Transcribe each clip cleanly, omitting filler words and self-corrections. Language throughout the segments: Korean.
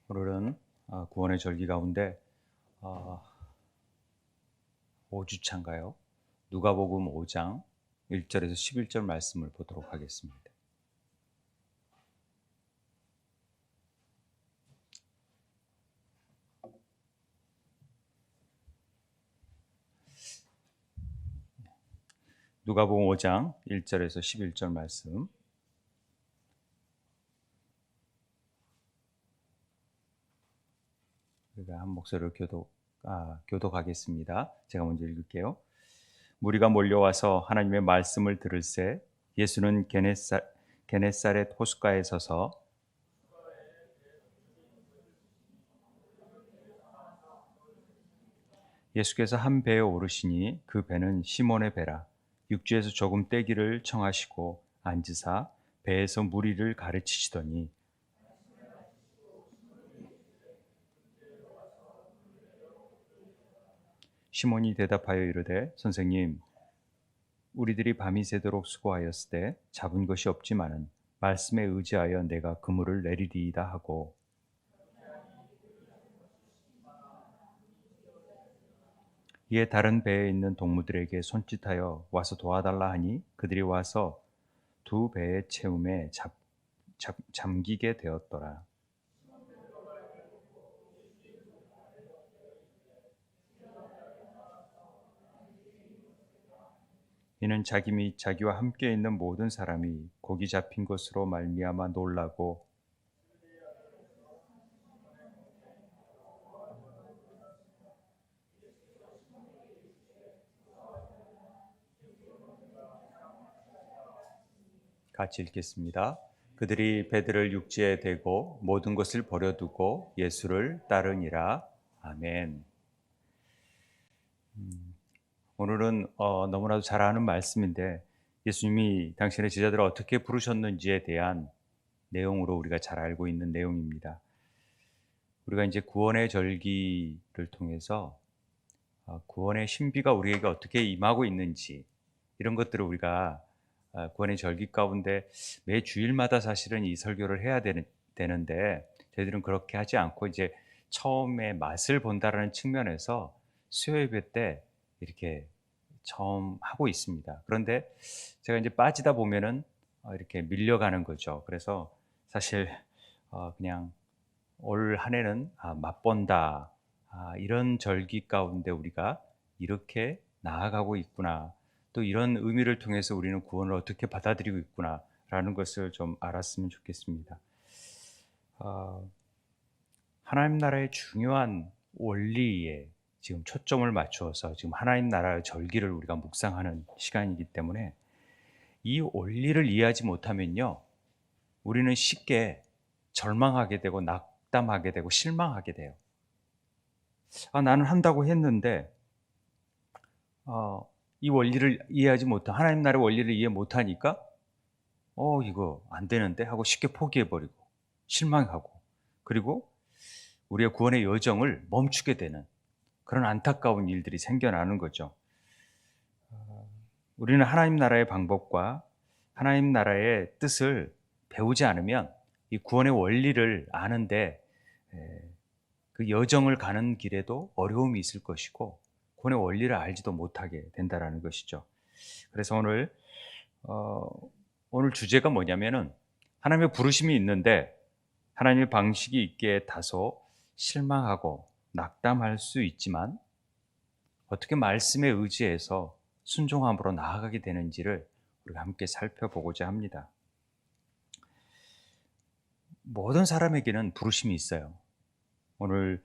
오늘은 구원의 절기 가운데 5주차인가요? 누가복음 5장 1절에서 11절 말씀을 보도록 하겠습니다. 누가복음 5장 1절에서 11절 말씀. 우리가 한 목소리로 교독하겠습니다. 제가 먼저 읽을게요. 무리가 몰려와서 하나님의 말씀을 들을새 예수는 게네사렛 호숫가에 서서 예수께서 한 배에 오르시니 그 배는 시몬의 배라. 육지에서 조금 떼기를 청하시고 앉으사 배에서 무리를 가르치시더니 시몬이 대답하여 이르되 선생님, 우리들이 밤이 새도록 수고하였으되 잡은 것이 없지만은 말씀에 의지하여 내가 그물을 내리리이다 하고, 이에 다른 배에 있는 동무들에게 손짓하여 와서 도와달라 하니 그들이 와서 두 배의 채움에 잠기게 되었더라. 이는 자기 및 자기와 함께 있는 모든 사람이 고기 잡힌 것으로 말미암아 놀라고, 같이 읽겠습니다. 그들이 배들을 육지에 대고 모든 것을 버려두고 예수를 따르니라. 아멘. 오늘은 너무나도 잘 아는 말씀인데 예수님이 당신의 제자들을 어떻게 부르셨는지에 대한 내용으로 우리가 잘 알고 있는 내용입니다. 우리가 이제 구원의 절기를 통해서 구원의 신비가 우리에게 어떻게 임하고 있는지, 이런 것들을 우리가 구원의 절기 가운데 매 주일마다 사실은 이 설교를 해야 되는데 저희들은 그렇게 하지 않고 이제 처음에 맛을 본다라는 측면에서 수요 예배 때 이렇게 처음 하고 있습니다. 그런데 제가 이제 빠지다 보면은 이렇게 밀려가는 거죠. 그래서 사실 그냥 올 한 해는 맛본다, 이런 절기 가운데 우리가 이렇게 나아가고 있구나, 또 이런 의미를 통해서 우리는 구원을 어떻게 받아들이고 있구나라는 것을 좀 알았으면 좋겠습니다. 하나님 나라의 중요한 원리에 지금 초점을 맞추어서 지금 하나님 나라의 절기를 우리가 묵상하는 시간이기 때문에 이 원리를 이해하지 못하면요, 우리는 쉽게 절망하게 되고 낙담하게 되고 실망하게 돼요. 나는 한다고 했는데 이 원리를 이해하지 못한, 하나님 나라의 원리를 이해 못하니까 이거 안 되는데 하고 쉽게 포기해버리고 실망하고, 그리고 우리의 구원의 여정을 멈추게 되는 그런 안타까운 일들이 생겨나는 거죠. 우리는 하나님 나라의 방법과 하나님 나라의 뜻을 배우지 않으면 이 구원의 원리를 아는데 그 여정을 가는 길에도 어려움이 있을 것이고 구원의 원리를 알지도 못하게 된다는 것이죠. 그래서 오늘 주제가 뭐냐면은, 하나님의 부르심이 있는데 하나님의 방식이 있기에 다소 실망하고 낙담할 수 있지만 어떻게 말씀에 의지해서 순종함으로 나아가게 되는지를 우리가 함께 살펴보고자 합니다. 모든 사람에게는 부르심이 있어요. 오늘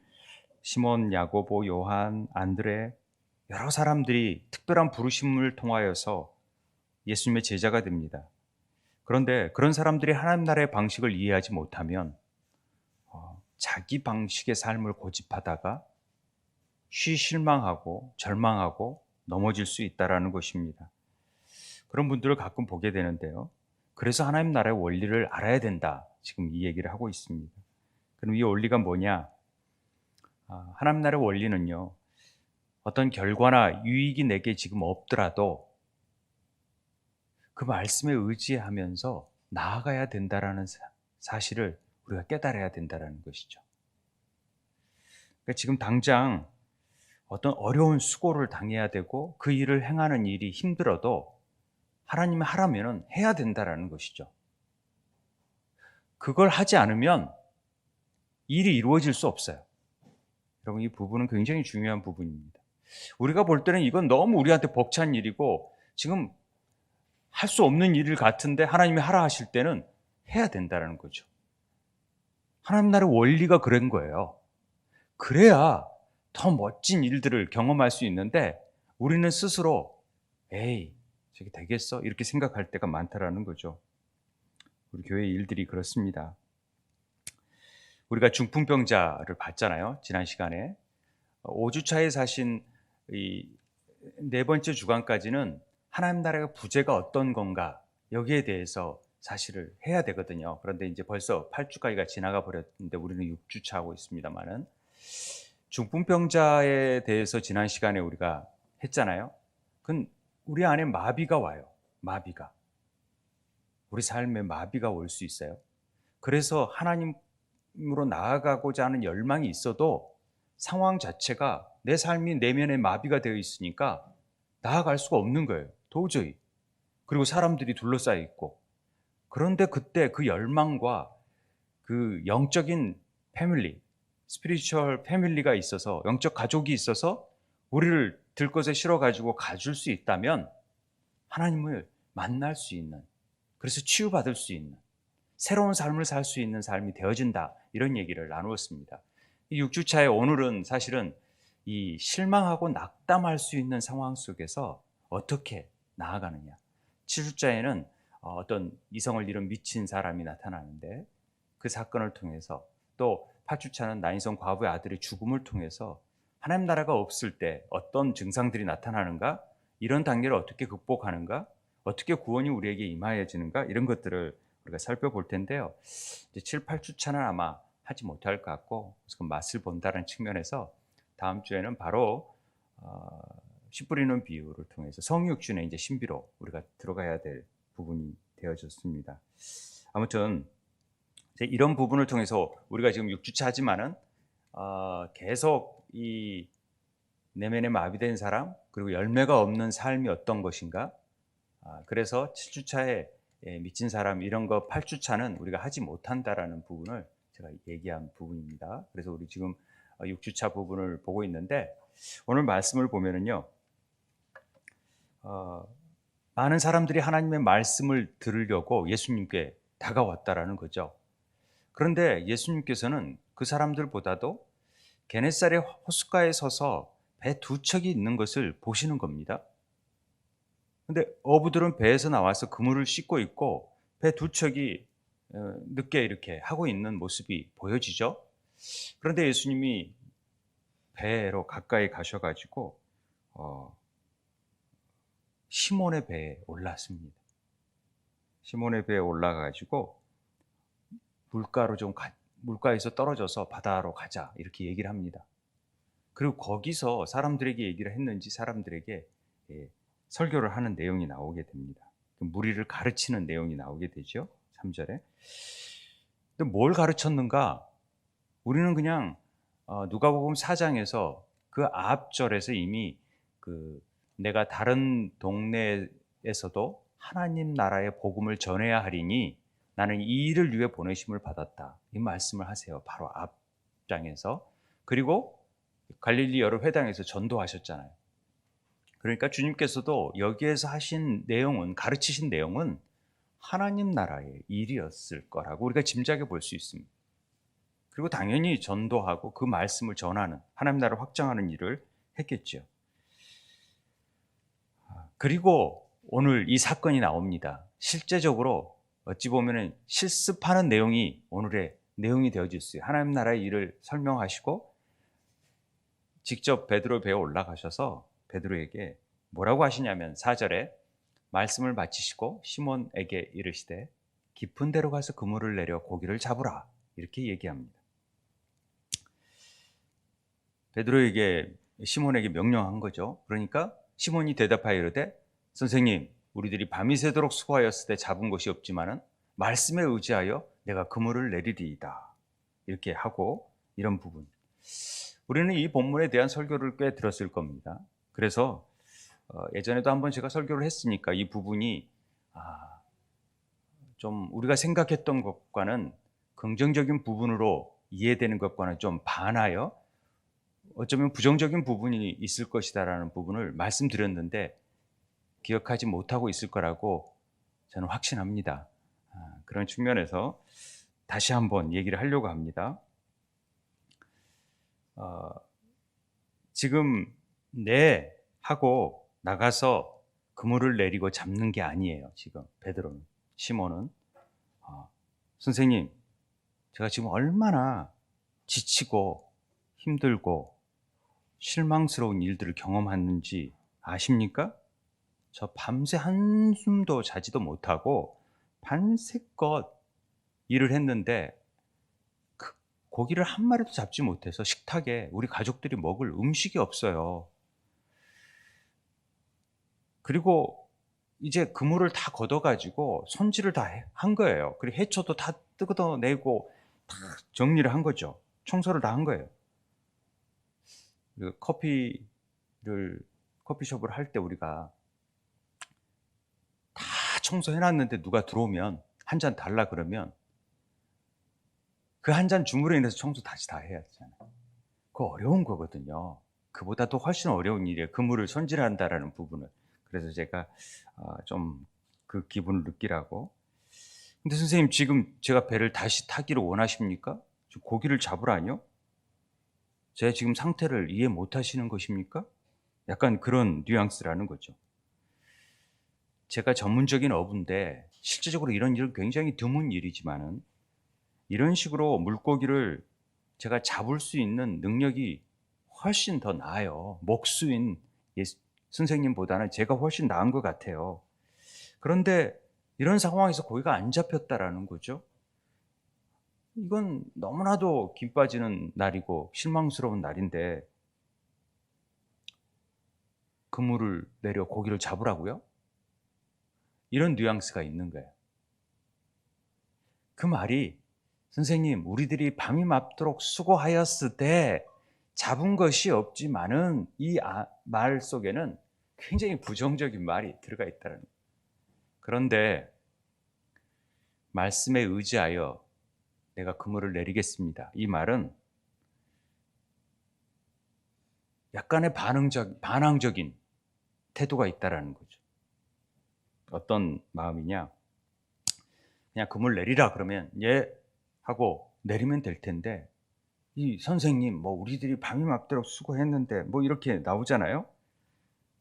시몬, 야고보, 요한, 안드레, 여러 사람들이 특별한 부르심을 통하여서 예수님의 제자가 됩니다. 그런데 그런 사람들이 하나님 나라의 방식을 이해하지 못하면 자기 방식의 삶을 고집하다가 실망하고 절망하고 넘어질 수 있다는 것입니다. 그런 분들을 가끔 보게 되는데요. 그래서 하나님 나라의 원리를 알아야 된다, 지금 이 얘기를 하고 있습니다. 그럼 이 원리가 뭐냐? 하나님 나라의 원리는요, 어떤 결과나 유익이 내게 지금 없더라도 그 말씀에 의지하면서 나아가야 된다라는 사실을 우리가 깨달아야 된다는 것이죠. 그러니까 지금 당장 어떤 어려운 수고를 당해야 되고 그 일을 행하는 일이 힘들어도 하나님이 하라면은 해야 된다라는 것이죠. 그걸 하지 않으면 일이 이루어질 수 없어요. 여러분, 이 부분은 굉장히 중요한 부분입니다. 우리가 볼 때는 이건 너무 우리한테 벅찬 일이고 지금 할 수 없는 일 같은데 하나님이 하라 하실 때는 해야 된다는 거죠. 하나님 나라의 원리가 그런 거예요. 그래야 더 멋진 일들을 경험할 수 있는데 우리는 스스로 에이, 저게 되겠어? 이렇게 생각할 때가 많다라는 거죠. 우리 교회 일들이 그렇습니다. 우리가 중풍병자를 봤잖아요. 지난 시간에. 5주차에 사신 이 네 번째 주간까지는 하나님 나라의 부재가 어떤 건가 여기에 대해서 사실을 해야 되거든요. 그런데 이제 벌써 8주까지가 지나가 버렸는데 우리는 6주차 하고 있습니다만은 중풍병자에 대해서 지난 시간에 우리가 했잖아요. 그건 우리 안에 마비가 와요. 마비가. 우리 삶에 마비가 올 수 있어요. 그래서 하나님으로 나아가고자 하는 열망이 있어도 상황 자체가 내 삶이 내면에 마비가 되어 있으니까 나아갈 수가 없는 거예요. 도저히. 그리고 사람들이 둘러싸여 있고. 그런데 그때 그 열망과 그 영적인 패밀리, 스피리추얼 패밀리가 있어서, 영적 가족이 있어서 우리를 들것에 실어가지고 가줄 수 있다면 하나님을 만날 수 있는, 그래서 치유받을 수 있는 새로운 삶을 살 수 있는 삶이 되어진다, 이런 얘기를 나누었습니다. 이 6주차의 오늘은 사실은 이 실망하고 낙담할 수 있는 상황 속에서 어떻게 나아가느냐. 7주차에는 어떤 이성을 잃은 미친 사람이 나타나는데 그 사건을 통해서, 또 8주차는 나인성 과부의 아들의 죽음을 통해서 하나님 나라가 없을 때 어떤 증상들이 나타나는가, 이런 단계를 어떻게 극복하는가, 어떻게 구원이 우리에게 임하여지는가, 이런 것들을 우리가 살펴볼 텐데요. 이제 7, 8주차는 아마 하지 못할 것 같고, 그 맛을 본다는 측면에서 다음 주에는 바로 씨 뿌리는 비유를 통해서 성육준의 이제 신비로 우리가 들어가야 될 부분이 되어졌습니다. 아무튼 이런 부분을 통해서 우리가 지금 6주차 하지만은 계속 이 내면에 마비된 사람, 그리고 열매가 없는 삶이 어떤 것인가, 그래서 7주차에 미친 사람, 이런 거 8주차는 우리가 하지 못한다라는 부분을 제가 얘기한 부분입니다. 그래서 우리 지금 6주차 부분을 보고 있는데, 오늘 말씀을 보면은요, 많은 사람들이 하나님의 말씀을 들으려고 예수님께 다가왔다라는 거죠. 그런데 예수님께서는 그 사람들보다도 게네사렛 호숫가에 서서 배 두 척이 있는 것을 보시는 겁니다. 근데 어부들은 배에서 나와서 그물을 씻고 있고 배 두 척이 늦게 이렇게 하고 있는 모습이 보여지죠. 그런데 예수님이 배로 가까이 가셔가지고 시몬의 배에 올랐습니다. 시몬의 배에 올라가지고 물가에서 떨어져서 바다로 가자, 이렇게 얘기를 합니다. 그리고 거기서 사람들에게 얘기를 했는지 사람들에게 설교를 하는 내용이 나오게 됩니다. 무리를 가르치는 내용이 나오게 되죠. 3절에. 근데 뭘 가르쳤는가? 우리는 그냥 누가복음 4장에서 그 앞절에서 이미 내가 다른 동네에서도 하나님 나라의 복음을 전해야 하리니 나는 이 일을 위해 보내심을 받았다, 이 말씀을 하세요. 바로 앞장에서. 그리고 갈릴리 여러 회당에서 전도하셨잖아요. 그러니까 주님께서도 여기에서 하신 내용은, 가르치신 내용은 하나님 나라의 일이었을 거라고 우리가 짐작해 볼 수 있습니다. 그리고 당연히 전도하고 그 말씀을 전하는, 하나님 나라를 확장하는 일을 했겠죠. 그리고 오늘 이 사건이 나옵니다. 실제적으로 어찌 보면 실습하는 내용이 오늘의 내용이 되어졌어요. 하나님 나라의 일을 설명하시고 직접 베드로 배에 올라가셔서 베드로에게 뭐라고 하시냐면 4절에 말씀을 마치시고 시몬에게 이르시되 깊은 데로 가서 그물을 내려 고기를 잡으라, 이렇게 얘기합니다. 베드로에게, 시몬에게 명령한 거죠. 그러니까 시몬이 대답하여 이르되 선생님, 우리들이 밤이 새도록 수고하였을 때 잡은 것이 없지만은 말씀에 의지하여 내가 그물을 내리리이다, 이렇게 하고, 이런 부분 우리는 이 본문에 대한 설교를 꽤 들었을 겁니다. 그래서 예전에도 한번 제가 설교를 했으니까 이 부분이 좀 우리가 생각했던 것과는 긍정적인 부분으로 이해되는 것과는 좀 반하여 어쩌면 부정적인 부분이 있을 것이다라는 부분을 말씀드렸는데 기억하지 못하고 있을 거라고 저는 확신합니다. 그런 측면에서 다시 한번 얘기를 하려고 합니다. 지금 네 하고 나가서 그물을 내리고 잡는 게 아니에요. 지금 베드로는, 시몬은 선생님, 제가 지금 얼마나 지치고 힘들고 실망스러운 일들을 경험했는지 아십니까? 저 밤새 한숨도 자지도 못하고 밤새껏 일을 했는데 고기를 한 마리도 잡지 못해서 식탁에 우리 가족들이 먹을 음식이 없어요. 그리고 이제 그물을 다 걷어가지고 손질을 다 한 거예요. 그리고 해초도 다 뜯어내고 다 정리를 한 거죠. 청소를 다 한 거예요. 그 커피숍을 할 때 우리가 다 청소해놨는데 누가 들어오면 한 잔 달라 그러면 그 한 잔 주문에 인해서 청소 다시 다 해야 되잖아요. 그거 어려운 거거든요. 그보다 도 훨씬 어려운 일이에요. 그물을 손질한다라는 부분을. 그래서 제가 좀 그 기분을 느끼라고. 근데 선생님, 지금 제가 배를 다시 타기를 원하십니까? 고기를 잡으라뇨? 제 지금 상태를 이해 못 하시는 것입니까? 약간 그런 뉘앙스라는 거죠. 제가 전문적인 어부인데 실제적으로 이런 일은 굉장히 드문 일이지만은 이런 식으로 물고기를 제가 잡을 수 있는 능력이 훨씬 더 나아요. 목수인 선생님보다는 제가 훨씬 나은 것 같아요. 그런데 이런 상황에서 고기가 안 잡혔다라는 거죠. 이건 너무나도 김 빠지는 날이고 실망스러운 날인데 그물을 내려 고기를 잡으라고요? 이런 뉘앙스가 있는 거예요. 그 말이 선생님, 우리들이 밤이 맞도록 수고하였을 때 잡은 것이 없지만은 이 말 속에는 굉장히 부정적인 말이 들어가 있다는 거예요. 그런데 말씀에 의지하여 내가 그물을 내리겠습니다. 이 말은 약간의 반항적인 태도가 있다라는 거죠. 어떤 마음이냐? 그냥 그물 내리라 그러면 예 하고 내리면 될 텐데 이 선생님 뭐 우리들이 밤이 맞도록 수고했는데 뭐 이렇게 나오잖아요.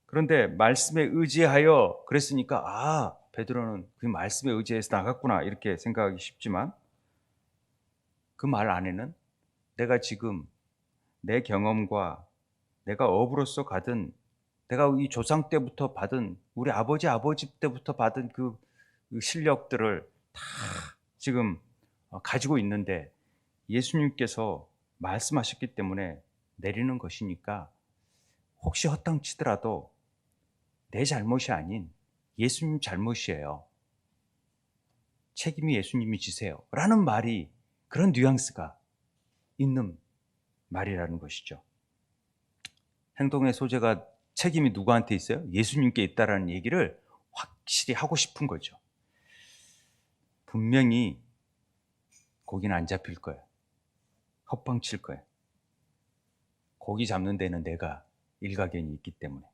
그런데 말씀에 의지하여 그랬으니까 베드로는 그 말씀에 의지해서 나갔구나 이렇게 생각하기 쉽지만 그 말 안에는 내가 지금 내 경험과 내가 어부로서 가든 내가 이 조상 때부터 받은 우리 아버지 때부터 받은 그 실력들을 다 지금 가지고 있는데 예수님께서 말씀하셨기 때문에 내리는 것이니까 혹시 허탕치더라도 내 잘못이 아닌 예수님 잘못이에요. 책임이 예수님이 지세요. 라는 말이 그런 뉘앙스가 있는 말이라는 것이죠. 행동의 소재가 책임이 누구한테 있어요? 예수님께 있다라는 얘기를 확실히 하고 싶은 거죠. 분명히 고기는 안 잡힐 거예요. 헛방칠 거예요. 고기 잡는 데는 내가 일가견이 있기 때문에.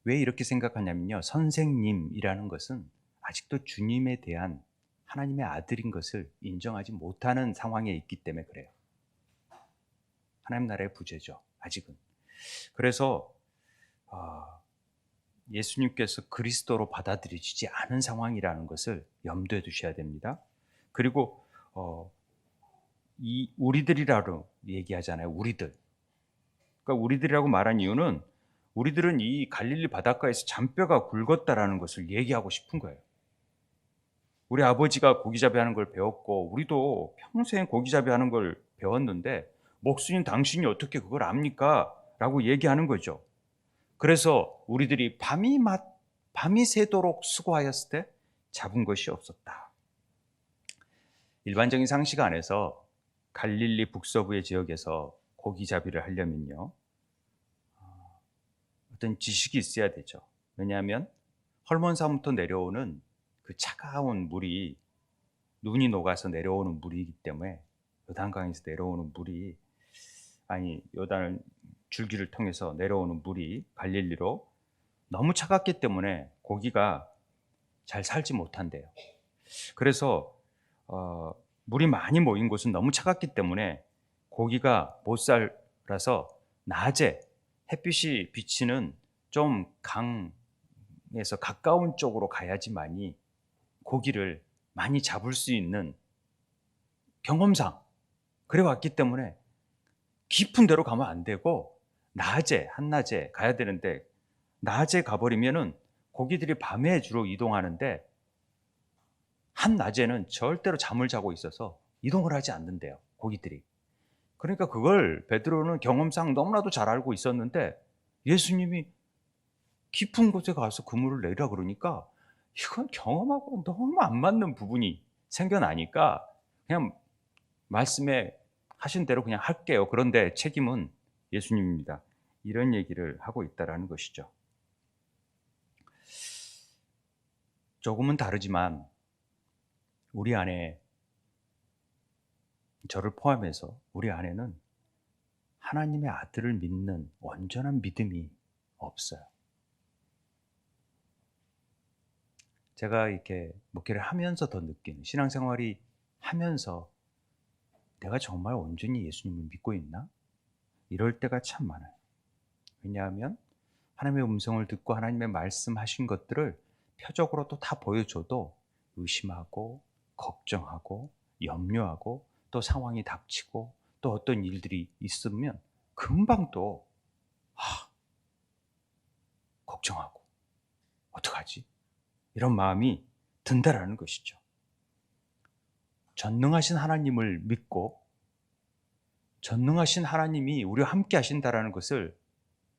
왜 이렇게 생각하냐면요. 선생님이라는 것은 아직도 주님에 대한 하나님의 아들인 것을 인정하지 못하는 상황에 있기 때문에 그래요. 하나님 나라의 부재죠. 아직은. 그래서 예수님께서 그리스도로 받아들여지지 않은 상황이라는 것을 염두에 두셔야 됩니다. 그리고 이 우리들이라고 얘기하잖아요. 우리들. 그러니까 우리들이라고 말한 이유는 우리들은 이 갈릴리 바닷가에서 잔뼈가 굵었다라는 것을 얘기하고 싶은 거예요. 우리 아버지가 고기잡이 하는 걸 배웠고 우리도 평생 고기잡이 하는 걸 배웠는데 목수인 당신이 어떻게 그걸 압니까? 라고 얘기하는 거죠. 그래서 우리들이 밤이 새도록 수고하였을 때 잡은 것이 없었다. 일반적인 상식 안에서 갈릴리 북서부의 지역에서 고기잡이를 하려면요, 어떤 지식이 있어야 되죠. 왜냐하면 헐몬산부터 내려오는 그 차가운 물이, 눈이 녹아서 내려오는 물이기 때문에, 요단강에서 내려오는 물이, 아니 요단 줄기를 통해서 내려오는 물이 갈릴리로 너무 차갑기 때문에 고기가 잘 살지 못한대요. 그래서 물이 많이 모인 곳은 너무 차갑기 때문에 고기가 못 살아서 낮에 햇빛이 비치는 좀 강에서 가까운 쪽으로 가야지만이 고기를 많이 잡을 수 있는, 경험상 그래 왔기 때문에 깊은 데로 가면 안 되고 낮에, 한낮에 가야 되는데, 낮에 가버리면은 고기들이 밤에 주로 이동하는데 한낮에는 절대로 잠을 자고 있어서 이동을 하지 않는데요, 고기들이. 그러니까 그걸 베드로는 경험상 너무나도 잘 알고 있었는데, 예수님이 깊은 곳에 가서 그물을 내리라 그러니까 이건 경험하고 너무 안 맞는 부분이 생겨나니까 그냥 말씀에 하신 대로 그냥 할게요. 그런데 책임은 예수님입니다. 이런 얘기를 하고 있다라는 것이죠. 조금은 다르지만 우리 안에, 저를 포함해서 우리 안에는 하나님의 아들을 믿는 온전한 믿음이 없어요. 제가 이렇게 목회를 하면서 더 느끼는, 신앙생활이 하면서 내가 정말 온전히 예수님을 믿고 있나? 이럴 때가 참 많아요. 왜냐하면 하나님의 음성을 듣고 하나님의 말씀하신 것들을 표적으로 또 다 보여줘도 의심하고 걱정하고 염려하고, 또 상황이 닥치고 또 어떤 일들이 있으면 금방 또 걱정하고 어떡하지? 이런 마음이 든다라는 것이죠. 전능하신 하나님을 믿고 전능하신 하나님이 우리와 함께 하신다라는 것을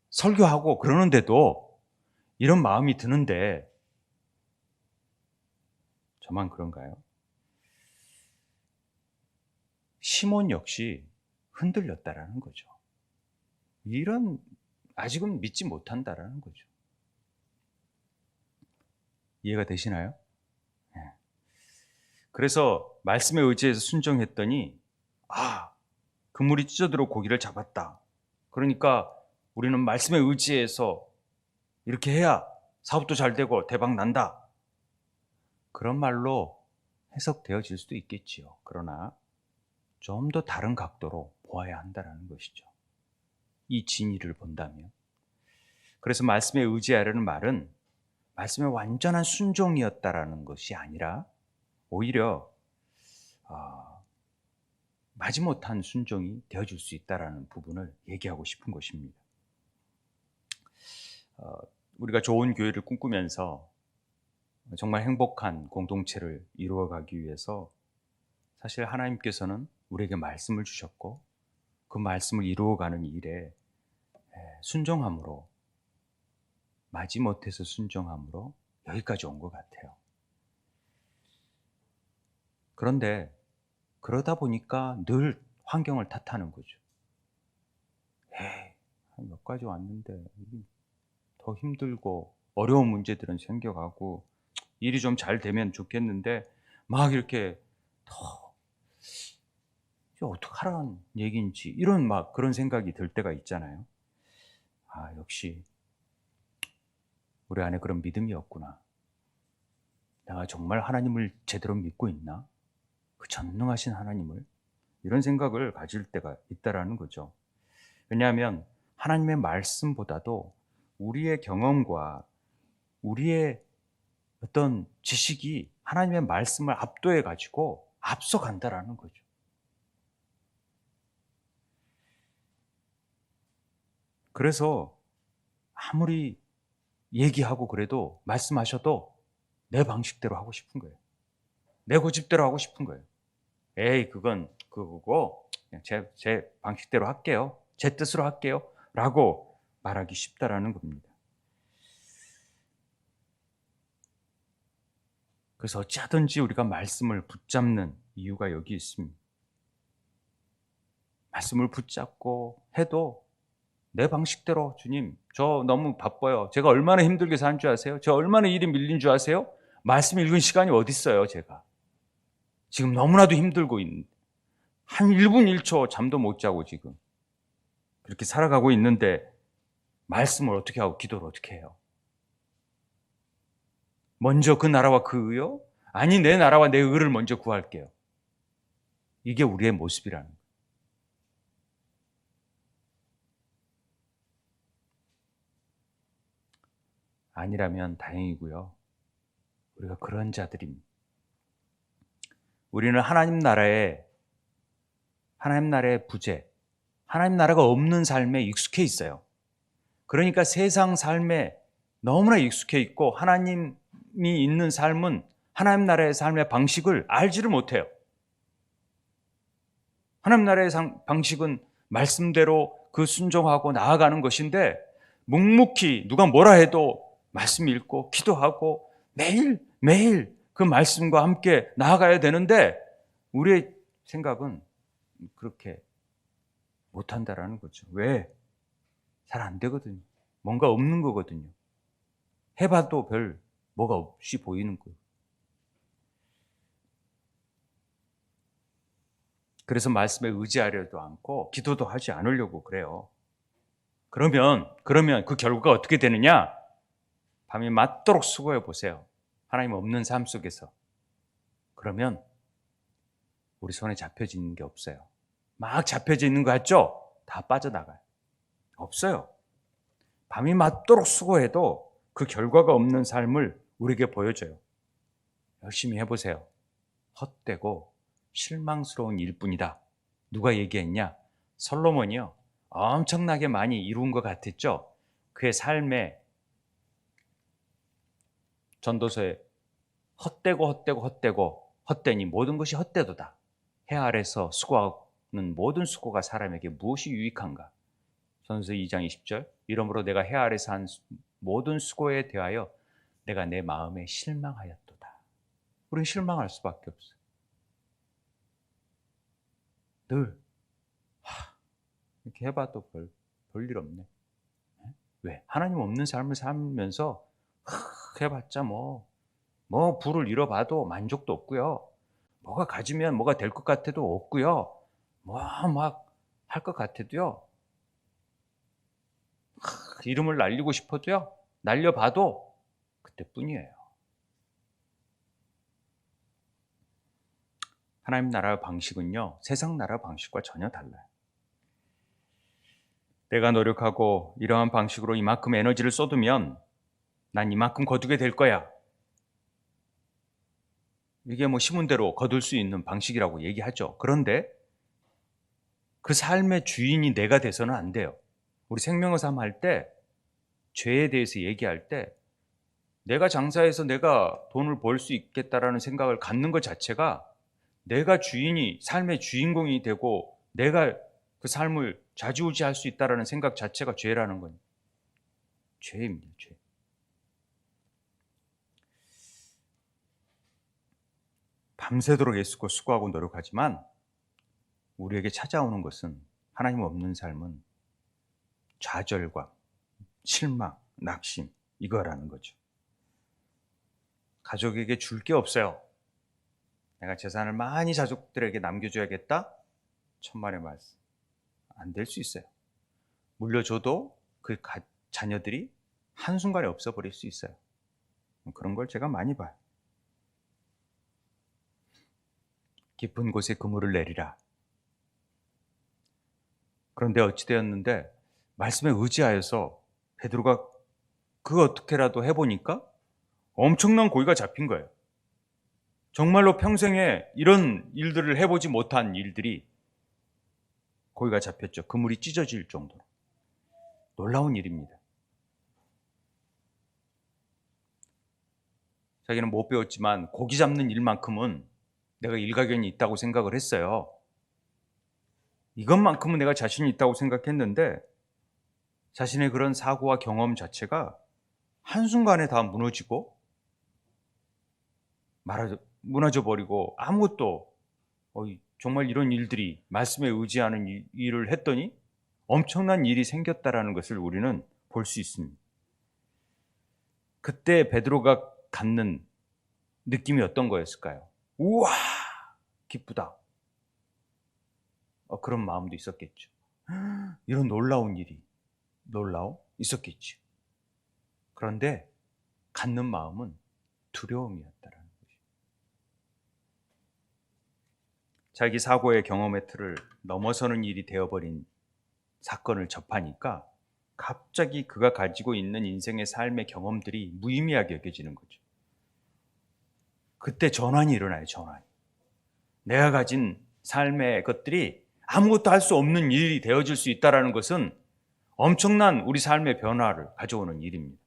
설교하고 그러는데도 이런 마음이 드는데, 저만 그런가요? 시몬 역시 흔들렸다라는 거죠. 이런, 아직은 믿지 못한다라는 거죠. 이해가 되시나요? 네. 그래서 말씀에 의지해서 순종했더니 그물이 찢어들어 고기를 잡았다. 그러니까 우리는 말씀에 의지해서 이렇게 해야 사업도 잘 되고 대박 난다, 그런 말로 해석되어질 수도 있겠지요. 그러나 좀 더 다른 각도로 보아야 한다는 것이죠, 이 진리를 본다면. 그래서 말씀에 의지하려는 말은 말씀의 완전한 순종이었다라는 것이 아니라 오히려 마지못한 순종이 되어줄 수 있다라는 부분을 얘기하고 싶은 것입니다. 우리가 좋은 교회를 꿈꾸면서 정말 행복한 공동체를 이루어가기 위해서 사실 하나님께서는 우리에게 말씀을 주셨고, 그 말씀을 이루어가는 일에 순종함으로, 마지못해서 순종함으로 여기까지 온 것 같아요. 그런데 그러다 보니까 늘 환경을 탓하는 거죠. 몇 가지 왔는데 더 힘들고 어려운 문제들은 생겨가고 일이 좀 잘 되면 좋겠는데 막 이렇게 더 어떡하라는 얘기인지, 이런 막 그런 생각이 들 때가 있잖아요. 역시 우리 안에 그런 믿음이 없구나. 내가 정말 하나님을 제대로 믿고 있나? 그 전능하신 하나님을, 이런 생각을 가질 때가 있다라는 거죠. 왜냐하면 하나님의 말씀보다도 우리의 경험과 우리의 어떤 지식이 하나님의 말씀을 압도해 가지고 앞서간다라는 거죠. 그래서 아무리 얘기하고 그래도, 말씀하셔도 내 방식대로 하고 싶은 거예요. 내 고집대로 하고 싶은 거예요. 그건 그거고 그냥 제 방식대로 할게요. 제 뜻으로 할게요. 라고 말하기 쉽다라는 겁니다. 그래서 어찌하든지 우리가 말씀을 붙잡는 이유가 여기 있습니다. 말씀을 붙잡고 해도 내 방식대로 주님, 저 너무 바빠요. 제가 얼마나 힘들게 사는 줄 아세요? 저 얼마나 일이 밀린 줄 아세요? 말씀 읽은 시간이 어디 있어요, 제가. 지금 너무나도 힘들고 있는데 한 1분 1초 잠도 못 자고 지금 그렇게 살아가고 있는데 말씀을 어떻게 하고 기도를 어떻게 해요? 먼저 그 나라와 그 의요? 아니, 내 나라와 내 의를 먼저 구할게요. 이게 우리의 모습이라는 거예요. 아니라면 다행이고요. 우리가 그런 자들입니다. 우리는 하나님 나라의 부재, 하나님 나라가 없는 삶에 익숙해 있어요. 그러니까 세상 삶에 너무나 익숙해 있고 하나님이 있는 삶은 하나님 나라의 삶의 방식을 알지를 못해요. 하나님 나라의 방식은 말씀대로 그 순종하고 나아가는 것인데 묵묵히 누가 뭐라 해도 말씀 읽고 기도하고 매일 그 말씀과 함께 나아가야 되는데 우리의 생각은 그렇게 못한다라는 거죠. 왜? 잘 안 되거든요. 뭔가 없는 거거든요. 해봐도 별 뭐가 없이 보이는 거예요. 그래서 말씀에 의지하려도 않고 기도도 하지 않으려고 그래요. 그러면 그 결과가 어떻게 되느냐? 밤이 맞도록 수고해 보세요. 하나님 없는 삶 속에서. 그러면 우리 손에 잡혀지는 게 없어요. 막 잡혀져 있는 거 같죠? 다 빠져나가요. 없어요. 밤이 맞도록 수고해도 그 결과가 없는 삶을 우리에게 보여줘요. 열심히 해보세요. 헛되고 실망스러운 일뿐이다. 누가 얘기했냐? 솔로몬이요. 엄청나게 많이 이룬 것 같았죠? 그의 삶에 전도서에 헛되니 모든 것이 헛되도다. 해 아래서 수고하는 모든 수고가 사람에게 무엇이 유익한가? 전도서 2장 20절. 이러므로 내가 해 아래서 한 모든 수고에 대하여 내가 내 마음에 실망하였도다. 우리는 실망할 수밖에 없어요. 늘 이렇게 해봐도 별일 없네. 왜? 하나님 없는 삶을 살면서 해봤자 뭐 부를 잃어봐도 만족도 없고요. 뭐가 가지면 뭐가 될 것 같아도 없고요. 뭐 막 할 것 같아도요. 이름을 날리고 싶어도요. 날려봐도 그때뿐이에요. 하나님 나라의 방식은요. 세상 나라 방식과 전혀 달라요. 내가 노력하고 이러한 방식으로 이만큼 에너지를 쏟으면 난 이만큼 거두게 될 거야. 이게 뭐 신문대로 거둘 수 있는 방식이라고 얘기하죠. 그런데 그 삶의 주인이 내가 돼서는 안 돼요. 우리 생명의 삶 할 때 죄에 대해서 얘기할 때 내가 장사해서 내가 돈을 벌 수 있겠다라는 생각을 갖는 것 자체가 내가 삶의 주인공이 되고 내가 그 삶을 좌지우지할 수 있다라는 생각 자체가 죄라는 건 죄입니다. 죄. 밤새도록 애쓰고 수고하고 노력하지만 우리에게 찾아오는 것은 하나님 없는 삶은 좌절과 실망, 낙심 이거라는 거죠. 가족에게 줄 게 없어요. 내가 재산을 많이 가족들에게 남겨줘야겠다? 천만의 말씀. 안 될 수 있어요. 물려줘도 그 자녀들이 한순간에 없어버릴 수 있어요. 그런 걸 제가 많이 봐요. 깊은 곳에 그물을 내리라. 그런데 어찌되었는데 말씀에 의지하여서 베드로가 그거 어떻게라도 해보니까 엄청난 고기가 잡힌 거예요. 정말로 평생에 이런 일들을 해보지 못한 일들이 고기가 잡혔죠. 그물이 찢어질 정도로. 놀라운 일입니다. 자기는 못 배웠지만 고기 잡는 일만큼은 내가 일가견이 있다고 생각을 했어요. 이것만큼은 내가 자신이 있다고 생각했는데 자신의 그런 사고와 경험 자체가 한순간에 다 무너져 버리고 아무것도 정말 이런 일들이 말씀에 의지하는 일을 했더니 엄청난 일이 생겼다라는 것을 우리는 볼 수 있습니다. 그때 베드로가 갖는 느낌이 어떤 거였을까요? 우와! 기쁘다. 그런 마음도 있었겠죠. 이런 놀라운 일이 있었겠죠. 그런데 갖는 마음은 두려움이었다라는 것이죠. 자기 사고의 경험의 틀을 넘어서는 일이 되어버린 사건을 접하니까 갑자기 그가 가지고 있는 인생의 삶의 경험들이 무의미하게 여겨지는 거죠. 그때 전환이 일어나요, 전환이. 내가 가진 삶의 것들이 아무것도 할 수 없는 일이 되어질 수 있다는 것은 엄청난 우리 삶의 변화를 가져오는 일입니다.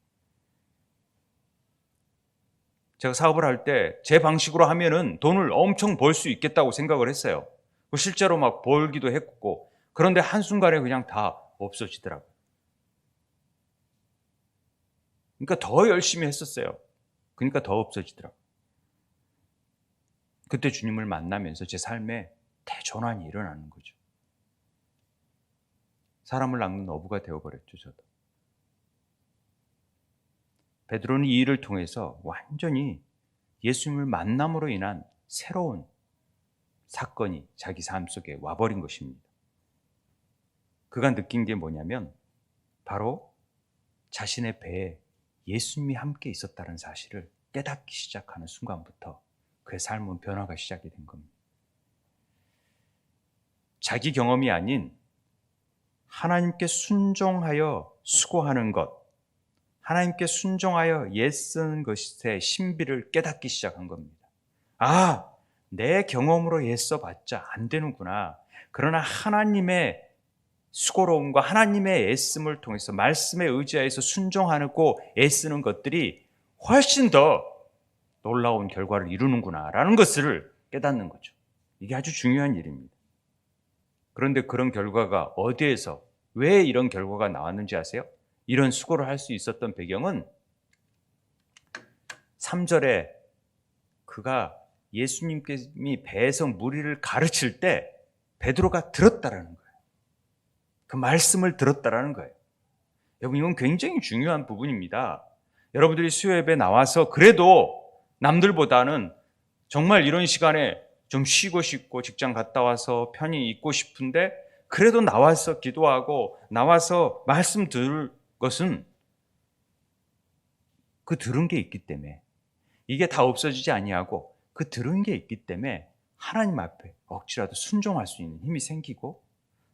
제가 사업을 할 때 제 방식으로 하면은 돈을 엄청 벌 수 있겠다고 생각을 했어요. 실제로 막 벌기도 했고, 그런데 한순간에 그냥 다 없어지더라고요. 그러니까 더 열심히 했었어요. 그러니까 더 없어지더라고요. 그때 주님을 만나면서 제 삶에 대전환이 일어나는 거죠. 사람을 낚는 어부가 되어버렸죠, 저도. 베드로는 이 일을 통해서 완전히 예수님을 만남으로 인한 새로운 사건이 자기 삶 속에 와버린 것입니다. 그가 느낀 게 뭐냐면 바로 자신의 배에 예수님이 함께 있었다는 사실을 깨닫기 시작하는 순간부터 그의 삶은 변화가 시작이 된 겁니다. 자기 경험이 아닌 하나님께 순종하여 수고하는 것, 하나님께 순종하여 애쓰는 것의 신비를 깨닫기 시작한 겁니다. 아, 내 경험으로 애써봤자 안 되는구나. 그러나 하나님의 수고로움과 하나님의 애씀을 통해서 말씀에 의지하여서 순종하고 애쓰는 것들이 훨씬 더 놀라운 결과를 이루는구나 라는 것을 깨닫는 거죠. 이게 아주 중요한 일입니다. 그런데 그런 결과가 어디에서 왜 이런 결과가 나왔는지 아세요? 이런 수고를 할 수 있었던 배경은 3절에 그가 예수님이 배에서 무리를 가르칠 때 베드로가 들었다라는 거예요. 그 말씀을 들었다라는 거예요. 여러분, 이건 굉장히 중요한 부분입니다. 여러분들이 수요예배 나와서 그래도 남들보다는 정말 이런 시간에 좀 쉬고 싶고 직장 갔다 와서 편히 있고 싶은데 그래도 나와서 기도하고 나와서 말씀 들을 것은 그 들은 게 있기 때문에, 이게 다 없어지지 아니하고 그 들은 게 있기 때문에 하나님 앞에 억지라도 순종할 수 있는 힘이 생기고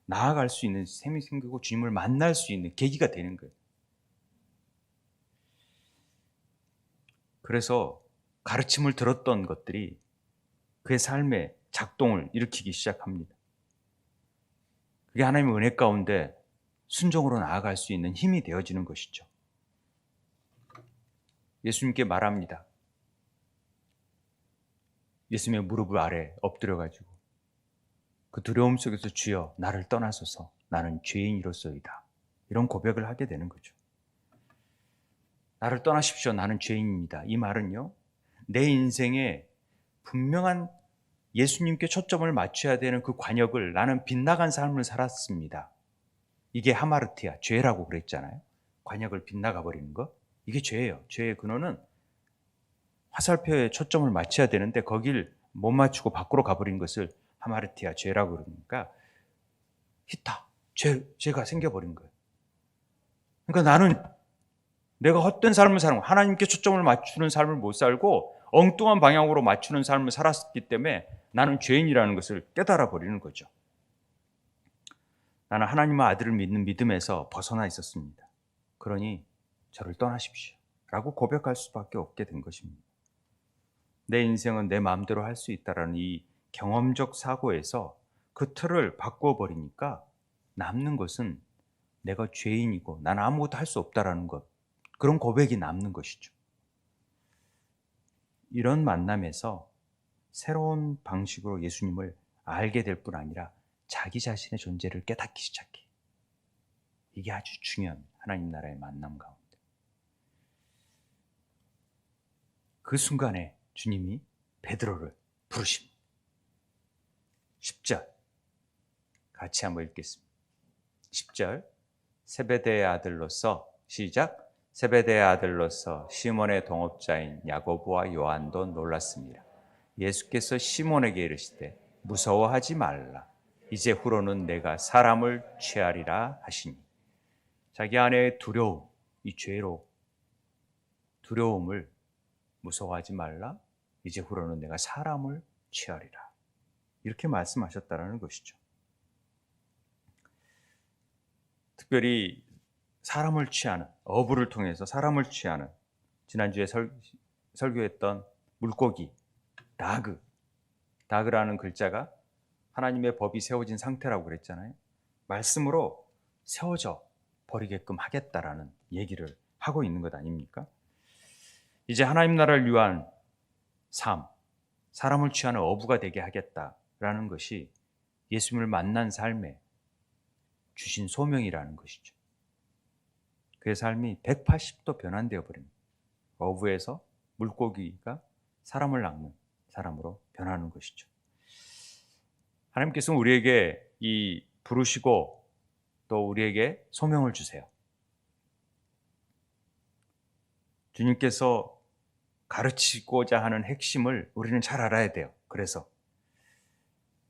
나아갈 수 있는 힘이 생기고 주님을 만날 수 있는 계기가 되는 거예요. 그래서 가르침을 들었던 것들이 그의 삶에 작동을 일으키기 시작합니다. 그게 하나님의 은혜 가운데 순종으로 나아갈 수 있는 힘이 되어지는 것이죠. 예수님께 말합니다. 예수님의 무릎 아래 엎드려가지고 그 두려움 속에서 주여 나를 떠나소서 나는 죄인이로소이다. 이런 고백을 하게 되는 거죠. 나를 떠나십시오. 나는 죄인입니다. 이 말은요, 내 인생에 분명한 예수님께 초점을 맞춰야 되는 그 관역을 나는 빗나간 삶을 살았습니다. 이게 하마르티아, 죄라고 그랬잖아요. 관역을 빗나가 버리는 거. 이게 죄예요. 죄의 근원은 화살표에 초점을 맞춰야 되는데 거길 못 맞추고 밖으로 가버린 것을 하마르티아, 죄라고 그러니까 히타, 죄가 생겨버린 거예요. 그러니까 나는 내가 헛된 삶을 살고 하나님께 초점을 맞추는 삶을 못 살고 엉뚱한 방향으로 맞추는 삶을 살았기 때문에 나는 죄인이라는 것을 깨달아 버리는 거죠. 나는 하나님의 아들을 믿는 믿음에서 벗어나 있었습니다. 그러니 저를 떠나십시오 라고 고백할 수밖에 없게 된 것입니다. 내 인생은 내 마음대로 할 수 있다는 이 경험적 사고에서 그 틀을 바꾸어 버리니까 남는 것은 내가 죄인이고 나는 아무것도 할 수 없다라는 것, 그런 고백이 남는 것이죠. 이런 만남에서 새로운 방식으로 예수님을 알게 될 뿐 아니라 자기 자신의 존재를 깨닫기 시작해. 이게 아주 중요한 하나님 나라의 만남 가운데. 그 순간에 주님이 베드로를 부르십니다. 10절 같이 한번 읽겠습니다. 10절 세베대의 아들로서 시작. 세베대의 아들로서 시몬의 동업자인 야고보와 요한도 놀랐습니다. 예수께서 시몬에게 이르시되 무서워하지 말라. 이제 후로는 내가 사람을 취하리라 하시니. 자기 안에 두려움, 이 죄로 두려움을 무서워하지 말라. 이제 후로는 내가 사람을 취하리라. 이렇게 말씀하셨다라는 것이죠. 특별히 사람을 취하는, 어부를 통해서 사람을 취하는, 지난주에 설교했던 물고기, 다그라는 글자가 하나님의 법이 세워진 상태라고 그랬잖아요. 말씀으로 세워져 버리게끔 하겠다라는 얘기를 하고 있는 것 아닙니까? 이제 하나님 나라를 위한 삶, 사람을 취하는 어부가 되게 하겠다라는 것이 예수님을 만난 삶에 주신 소명이라는 것이죠. 그의 삶이 180도 변환되어 버립니다. 어부에서 물고기가 사람을 낚는 사람으로 변하는 것이죠. 하나님께서는 우리에게 이 부르시고 또 우리에게 소명을 주세요. 주님께서 가르치고자 하는 핵심을 우리는 잘 알아야 돼요. 그래서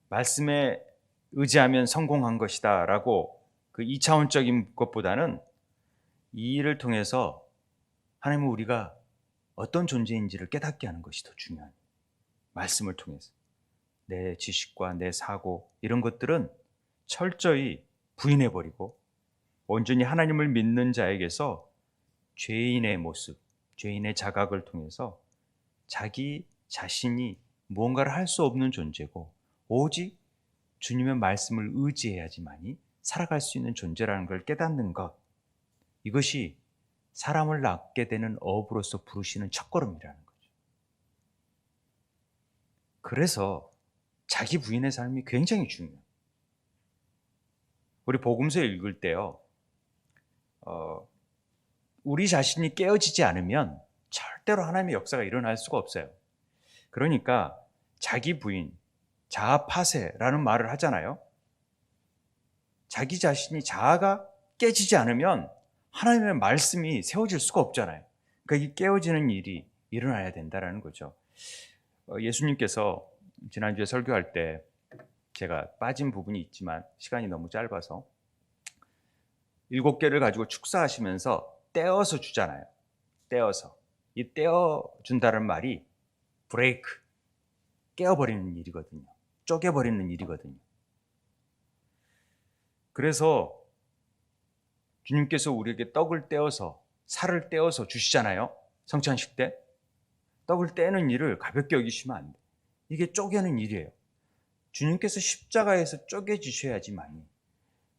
말씀에 의지하면 성공한 것이다 라고 그 2차원적인 것보다는 이 일을 통해서 하나님은 우리가 어떤 존재인지를 깨닫게 하는 것이 더 중요한 말씀을 통해서 내 지식과 내 사고 이런 것들은 철저히 부인해버리고 온전히 하나님을 믿는 자에게서 죄인의 모습, 죄인의 자각을 통해서 자기 자신이 무언가를 할 수 없는 존재고 오직 주님의 말씀을 의지해야지만이 살아갈 수 있는 존재라는 걸 깨닫는 것, 이것이 사람을 낳게 되는 어부로서 부르시는 첫걸음이라는 거죠. 그래서 자기 부인의 삶이 굉장히 중요해요. 우리 복음서 읽을 때요, 우리 자신이 깨어지지 않으면 절대로 하나님의 역사가 일어날 수가 없어요. 그러니까 자기 부인, 자아파세라는 말을 하잖아요. 자기 자신이 자아가 깨지지 않으면 하나님의 말씀이 세워질 수가 없잖아요. 그러니까 이 깨어지는 일이 일어나야 된다는 거죠. 예수님께서 지난주에 설교할 때 제가 빠진 부분이 있지만 시간이 너무 짧아서 7개를 가지고 축사하시면서 떼어서 주잖아요. 떼어서. 이 떼어준다는 말이 브레이크, 깨어버리는 일이거든요. 쪼개버리는 일이거든요. 그래서 주님께서 우리에게 떡을 떼어서, 살을 떼어서 주시잖아요. 성찬식 때. 떡을 떼는 일을 가볍게 여기시면 안 돼요. 이게 쪼개는 일이에요. 주님께서 십자가에서 쪼개지셔야지만이,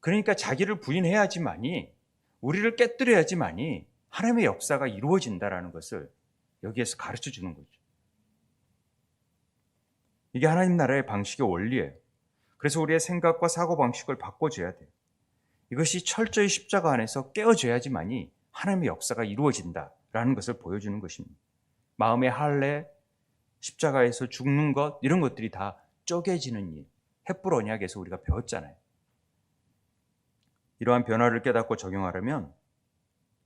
그러니까 자기를 부인해야지만이, 우리를 깨뜨려야지만이 하나님의 역사가 이루어진다라는 것을 여기에서 가르쳐 주는 거죠. 이게 하나님 나라의 방식의 원리예요. 그래서 우리의 생각과 사고방식을 바꿔줘야 돼요. 이것이 철저히 십자가 안에서 깨어져야지만이 하나님의 역사가 이루어진다라는 것을 보여주는 것입니다. 마음의 할례, 십자가에서 죽는 것, 이런 것들이 다 쪼개지는 일, 헷불 언약에서 우리가 배웠잖아요. 이러한 변화를 깨닫고 적용하려면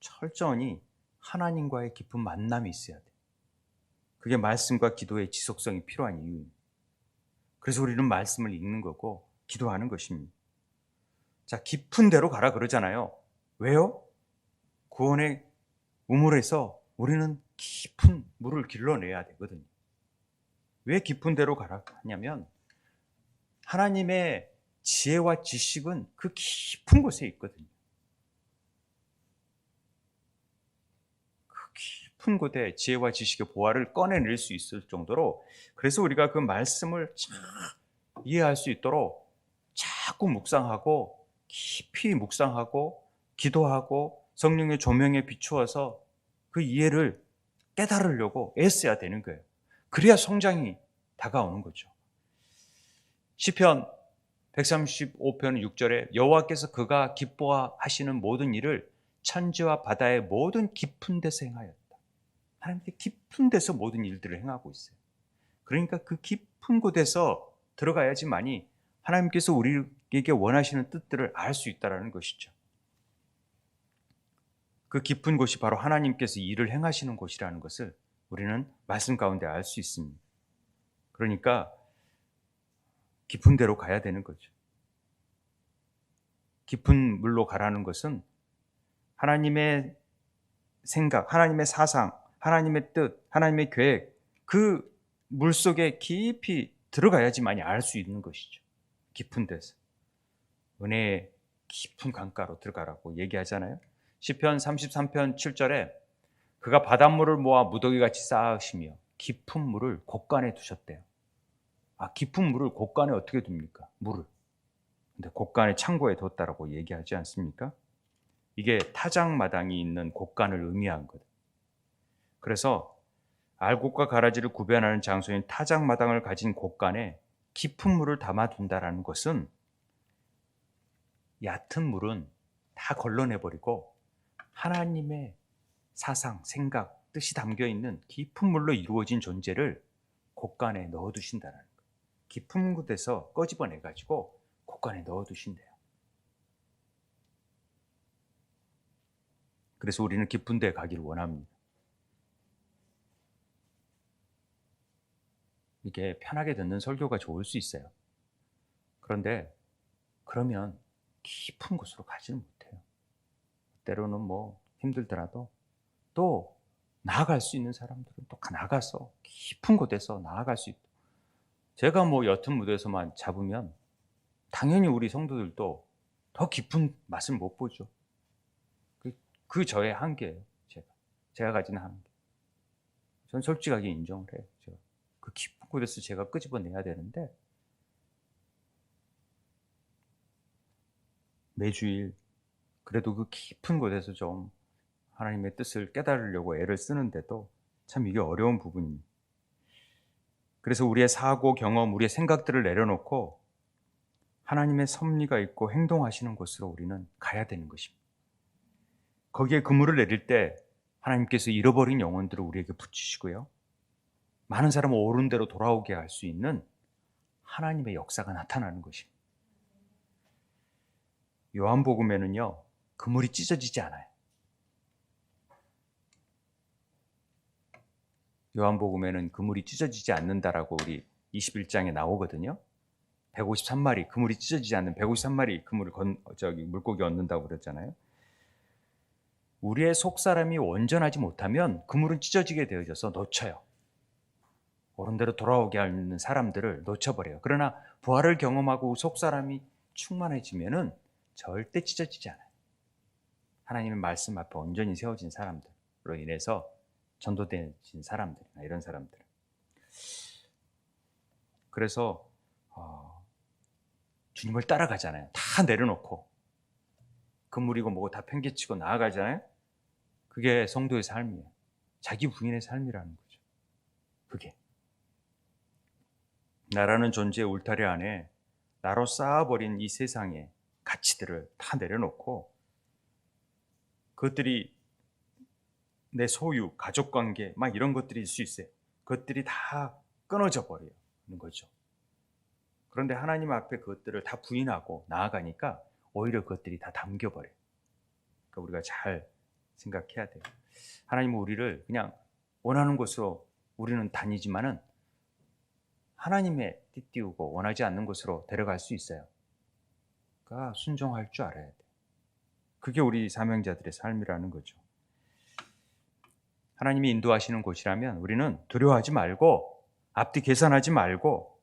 철저히 하나님과의 깊은 만남이 있어야 돼요. 그게 말씀과 기도의 지속성이 필요한 이유입니다. 그래서 우리는 말씀을 읽는 거고 기도하는 것입니다. 자, 깊은 데로 가라 그러잖아요. 왜요? 구원의 우물에서 우리는 깊은 물을 길러내야 되거든요. 왜 깊은 데로 가라 하냐면 하나님의 지혜와 지식은 그 깊은 곳에 있거든요. 그 깊은 곳에 지혜와 지식의 보화를 꺼내낼 수 있을 정도로, 그래서 우리가 그 말씀을 잘 이해할 수 있도록 자꾸 묵상하고 깊이 묵상하고 기도하고 성령의 조명에 비추어서 그 이해를 깨달으려고 애써야 되는 거예요. 그래야 성장이 다가오는 거죠. 시편 135편 6절에 여호와께서 그가 기뻐하시는 모든 일을 천지와 바다의 모든 깊은 데서 행하였다. 하나님께 깊은 데서 모든 일들을 행하고 있어요. 그러니까 그 깊은 곳에서 들어가야지만이 하나님께서 우리에게 원하시는 뜻들을 알 수 있다는 것이죠. 그 깊은 곳이 바로 하나님께서 일을 행하시는 곳이라는 것을 우리는 말씀 가운데 알 수 있습니다. 그러니까 깊은 데로 가야 되는 거죠. 깊은 물로 가라는 것은 하나님의 생각, 하나님의 사상, 하나님의 뜻, 하나님의 계획, 그 물속에 깊이 들어가야지만이 알 수 있는 것이죠. 깊은 데서. 은혜의 깊은 강가로 들어가라고 얘기하잖아요. 시편 33편 7절에 그가 바닷물을 모아 무더기같이 쌓으시며 깊은 물을 곳간에 두셨대요. 깊은 물을 곳간에 어떻게 둡니까? 물을. 근데 곳간에 창고에 뒀다라고 얘기하지 않습니까? 이게 타작마당이 있는 곳간을 의미한 거예요. 그래서 알곡과 가라지를 구별하는 장소인 타작마당을 가진 곳간에 깊은 물을 담아둔다라는 것은 얕은 물은 다 걸러내버리고 하나님의 사상, 생각, 뜻이 담겨있는 깊은 물로 이루어진 존재를 곳간에 넣어두신다는 거예요. 깊은 곳에서 꺼집어내가지고 곳간에 넣어두신대요. 그래서 우리는 깊은 데 가기를 원합니다. 이게 편하게 듣는 설교가 좋을 수 있어요. 그런데 그러면 깊은 곳으로 가지는 못해요. 때로는 힘들더라도 또 나아갈 수 있는 사람들은 또 나가서 깊은 곳에서 나아갈 수 있고, 제가 옅은 무대에서만 잡으면 당연히 우리 성도들도 더 깊은 맛을 못 보죠. 그 저의 한계예요. 제가 가진 한계. 전 솔직하게 인정을 해요. 그 깊은 곳에서 제가 끄집어내야 되는데 매주일 그래도 그 깊은 곳에서 좀 하나님의 뜻을 깨달으려고 애를 쓰는데도 참 이게 어려운 부분입니다. 그래서 우리의 사고, 경험, 우리의 생각들을 내려놓고 하나님의 섭리가 있고 행동하시는 곳으로 우리는 가야 되는 것입니다. 거기에 그물을 내릴 때 하나님께서 잃어버린 영혼들을 우리에게 붙이시고요. 많은 사람을 옳은 대로 돌아오게 할 수 있는 하나님의 역사가 나타나는 것입니다. 요한복음에는요, 그물이 찢어지지 않아요. 요한복음에는 그물이 찢어지지 않는다라고 우리 21장에 나오거든요. 153마리, 그물이 찢어지지 않는 153마리 그물을 물고기 얻는다고 그랬잖아요. 우리의 속사람이 온전하지 못하면 그물은 찢어지게 되어져서 놓쳐요. 옳은 대로 돌아오게 하는 사람들을 놓쳐버려요. 그러나 부활을 경험하고 속사람이 충만해지면은 절대 찢어지지 않아요. 하나님의 말씀 앞에 온전히 세워진 사람들로 인해서 전도된 사람들이나 이런 사람들. 그래서 주님을 따라가잖아요. 다 내려놓고 그물이고 뭐고 다 팽개치고 나아가잖아요. 그게 성도의 삶이에요. 자기 부인의 삶이라는 거죠. 그게 나라는 존재의 울타리 안에 나로 쌓아버린 이 세상의 가치들을 다 내려놓고 그것들이 내 소유, 가족관계 막 이런 것들일 수 있어요. 그것들이 다 끊어져 버리는 거죠. 그런데 하나님 앞에 그것들을 다 부인하고 나아가니까 오히려 그것들이 다 담겨버려요. 그러니까 우리가 잘 생각해야 돼요. 하나님은 우리를 그냥 원하는 곳으로 우리는 다니지만은 하나님의 띠띠우고 원하지 않는 곳으로 데려갈 수 있어요. 그러니까 순종할 줄 알아야 돼요. 그게 우리 사명자들의 삶이라는 거죠. 하나님이 인도하시는 곳이라면 우리는 두려워하지 말고 앞뒤 계산하지 말고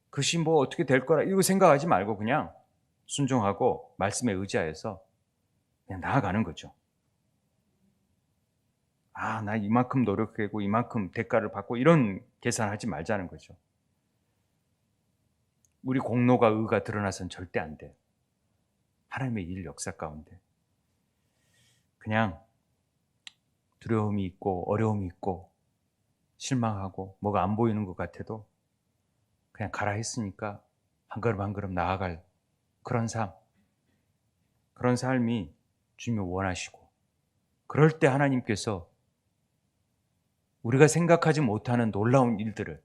그것이 어떻게 될 거라 이거 생각하지 말고 그냥 순종하고 말씀에 의지하여서 그냥 나아가는 거죠. 나 이만큼 노력하고 이만큼 대가를 받고 이런 계산하지 말자는 거죠. 우리 공로가 의가 드러나서는 절대 안 돼요. 하나님의 일 역사 가운데 그냥 두려움이 있고 어려움이 있고 실망하고 뭐가 안 보이는 것 같아도 그냥 가라 했으니까 한 걸음 한 걸음 나아갈 그런 삶이 주님이 원하시고, 그럴 때 하나님께서 우리가 생각하지 못하는 놀라운 일들을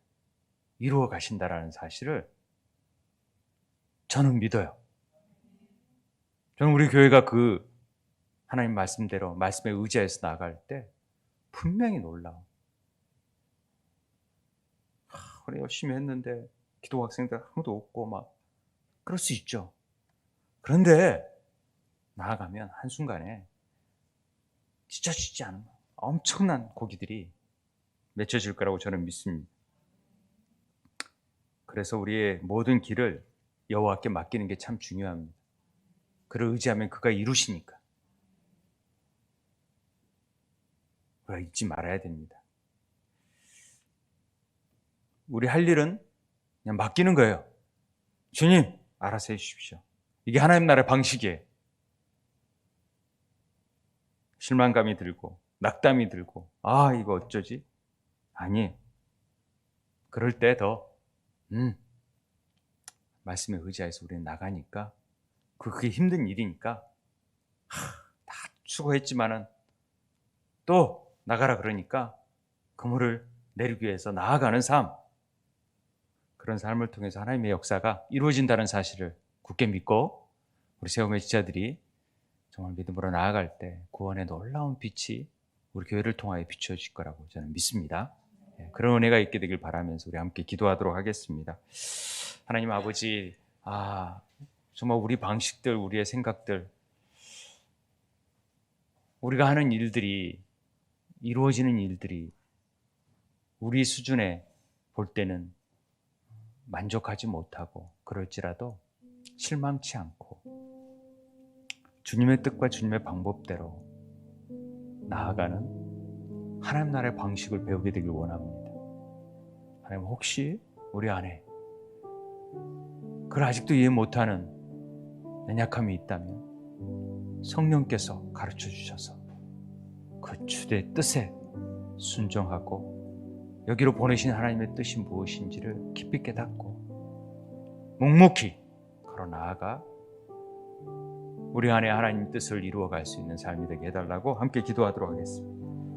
이루어 가신다라는 사실을 저는 믿어요. 저는 우리 교회가 그 하나님 말씀대로 말씀에 의지해서 나아갈 때 분명히 놀라워. 그래 열심히 했는데 기도 학생들 아무도 없고 막 그럴 수 있죠. 그런데 나아가면 한순간에 진짜 쉽지 않은 엄청난 고기들이 맺혀질 거라고 저는 믿습니다. 그래서 우리의 모든 길을 여호와께 맡기는 게 참 중요합니다. 그를 의지하면 그가 이루시니까. 우리가 잊지 말아야 됩니다. 우리 할 일은 그냥 맡기는 거예요. 주님, 알아서 해주십시오. 이게 하나님 나라의 방식이에요. 실망감이 들고 낙담이 들고 이거 어쩌지? 아니, 그럴 때 더 말씀에 의지해서 우리는 나가니까 그게 힘든 일이니까 다 수고했지만은 또 나가라 그러니까 그물을 내리기 위해서 나아가는 삶, 그런 삶을 통해서 하나님의 역사가 이루어진다는 사실을 굳게 믿고 우리 세움의 지자들이 정말 믿음으로 나아갈 때 구원의 놀라운 빛이 우리 교회를 통하여 비춰질 거라고 저는 믿습니다. 그런 은혜가 있게 되길 바라면서 우리 함께 기도하도록 하겠습니다. 하나님 아버지, 정말 우리 방식들, 우리의 생각들, 우리가 하는 일들이, 이루어지는 일들이 우리 수준에 볼 때는 만족하지 못하고 그럴지라도 실망치 않고 주님의 뜻과 주님의 방법대로 나아가는 하나님 나라의 방식을 배우게 되길 원합니다. 하나님, 혹시 우리 안에 그걸 아직도 이해 못하는 연약함이 있다면 성령께서 가르쳐 주셔서 그 주의 뜻에 순종하고 여기로 보내신 하나님의 뜻이 무엇인지를 깊이 깨닫고 묵묵히 걸어 나아가 우리 안에 하나님 뜻을 이루어갈 수 있는 삶이 되게 해달라고 함께 기도하도록 하겠습니다.